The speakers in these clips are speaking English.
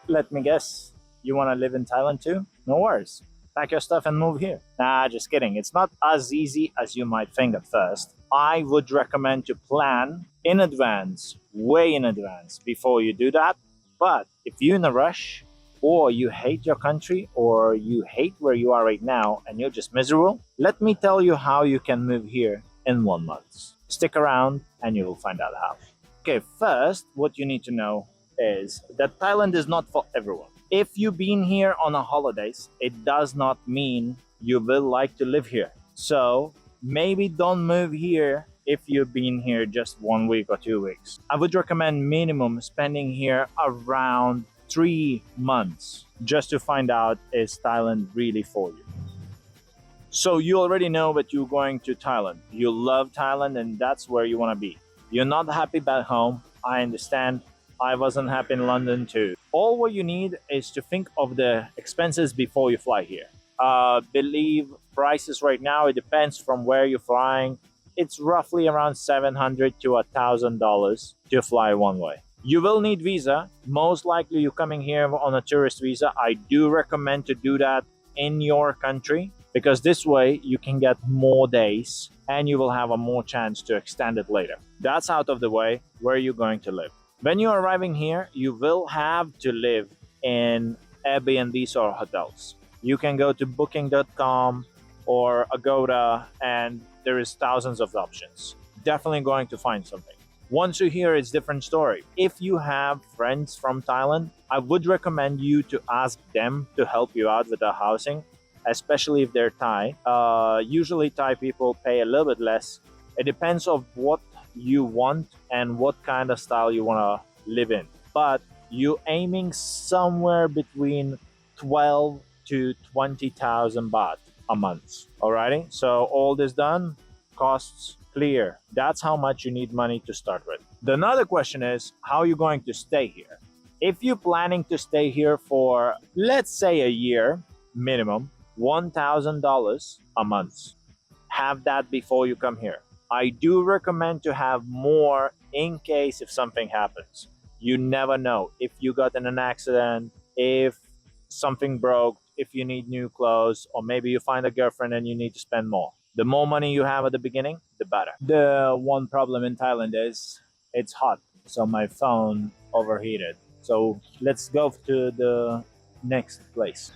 Let me guess, you want to live in Thailand too? No worries. Pack your stuff and move here. Nah, just kidding. It's not as easy as you might think at first. I would recommend to plan in advance, way in advance, before you do that. But if you're in a rush, or you hate your country, or you hate where you are right now and you're just miserable, let me tell you how you can move here in 1 month. Stick around and you will find out how. Okay, first, what you need to know is that Thailand is not for everyone. If you've been here on a holidays, it does not mean you will like to live here. So maybe don't move here if you've been here just 1 week or 2 weeks. I would recommend minimum spending here around 3 months just to find out is Thailand really for you. So you already know that you're going to Thailand. You love Thailand and that's where you want to be. You're not happy back home. I understand. I wasn't happy in London too. All what you need is to think of the expenses before you fly here. Believe prices right now, it depends from where you're flying. It's roughly around $700 to $1,000 to fly one way. You will need visa. Most likely you're coming here on a tourist visa. I do recommend to do that in your country because this way you can get more days and you will have a more chance to extend it later. That's out of the way. Where you're going to live. When you're arriving here, you will have to live in Airbnbs or hotels. You can go to booking.com or Agoda and there is thousands of options. Definitely going to find something. Once you're here, it's a different story. If you have friends from Thailand, I would recommend you to ask them to help you out with the housing, especially if they're Thai. Usually Thai people pay a little bit less. It depends on what you want and what kind of style you want to live in. But you're aiming somewhere between 12 to 20,000 baht a month. Alrighty? So all this done, costs clear. That's how much you need money to start with. The another question is how are you going to stay here? If you're planning to stay here for, let's say, a year minimum, $1,000 a month. Have that before you come here. I do recommend to have more in case if something happens. You never know. If you got in an accident, if something broke, if you need new clothes, or maybe you find a girlfriend and you need to spend more. The more money you have at the beginning, the better. The one problem in Thailand is it's hot. So my phone overheated. So let's go to the next place.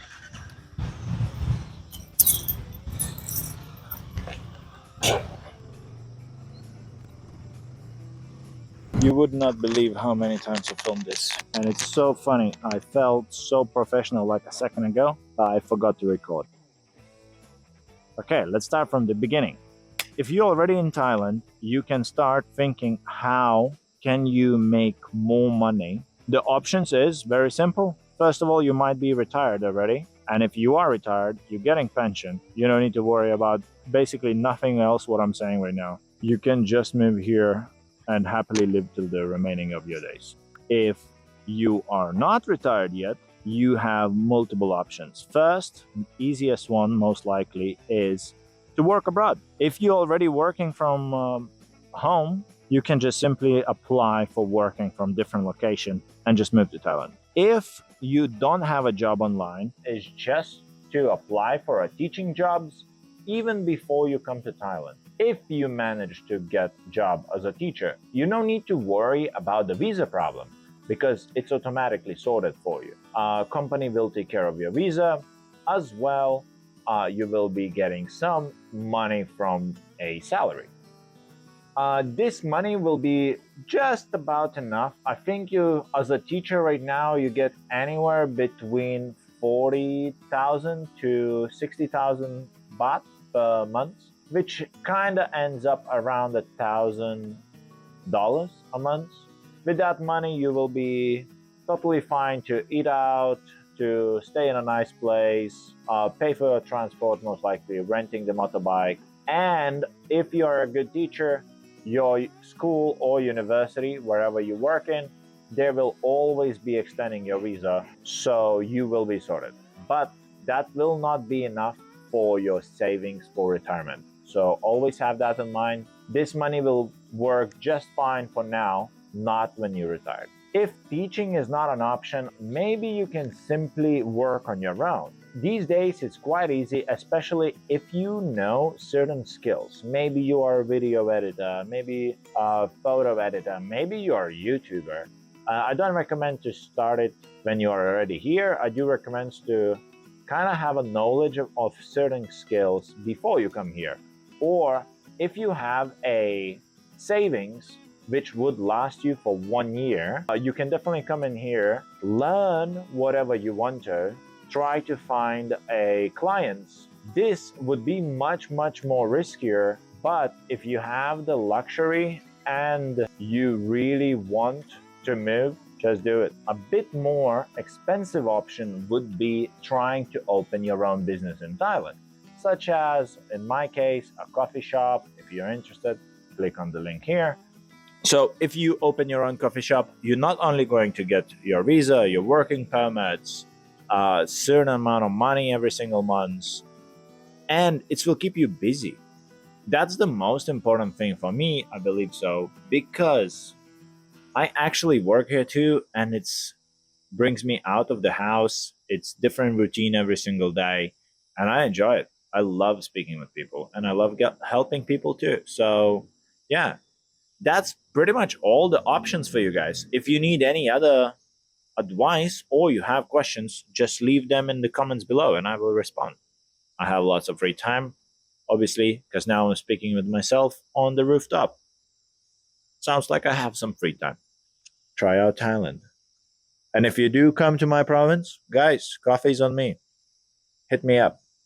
You would not believe how many times I filmed this. And it's so funny. I felt so professional like a second ago, but I forgot to record. Okay, let's start from the beginning. If you're already in Thailand, you can start thinking how can you make more money. The options is very simple. First of all, you might be retired already. And if you are retired, you're getting pension. You don't need to worry about basically nothing else what I'm saying right now. You can just move here and happily live till the remaining of your days. If you are not retired yet, you have multiple options. First, easiest one most likely is to work abroad. If you're already working from home, you can just simply apply for working from different location and just move to Thailand. If you don't have a job online, it's just to apply for a teaching jobs even before you come to Thailand. If you manage to get a job as a teacher, you don't need to worry about the visa problem because it's automatically sorted for you. Company will take care of your visa as well. You will be getting some money from a salary. This money will be just about enough. I think you, as a teacher right now, you get anywhere between 40,000 to 60,000 baht per month, which kind of ends up around $1,000 a month. With that money, you will be totally fine to eat out, to stay in a nice place, pay for your transport, most likely renting the motorbike. And if you're a good teacher, your school or university, wherever you work in, they will always be extending your visa, so you will be sorted. But that will not be enough for your savings for retirement. So always have that in mind. This money will work just fine for now, not when you're retired. If teaching is not an option, maybe you can simply work on your own. These days, it's quite easy, especially if you know certain skills. Maybe you are a video editor, maybe a photo editor, maybe you are a YouTuber. I don't recommend to start it when you are already here. I do recommend to kind of have a knowledge of certain skills before you come here. Or if you have a savings which would last you for 1 year, you can definitely come in here, learn whatever you want to, try to find a clients. This would be much more riskier, but if you have the luxury and you really want to move, just do it. A bit more expensive option would be trying to open your own business in Thailand, such as, in my case, a coffee shop. If you're interested, click on the link here. So if you open your own coffee shop, you're not only going to get your visa, your working permits, a certain amount of money every single month, and it will keep you busy. That's the most important thing for me, I believe so, because I actually work here too, and it's brings me out of the house. It's different routine every single day, and I enjoy it. I love speaking with people, and I love helping people too. So, yeah, that's pretty much all the options for you guys. If you need any other advice or you have questions, just leave them in the comments below and I will respond. I have lots of free time, obviously, because now I'm speaking with myself on the rooftop. Sounds like I have some free time. Try out Thailand. And if you do come to my province, guys, coffee's on me. Hit me up.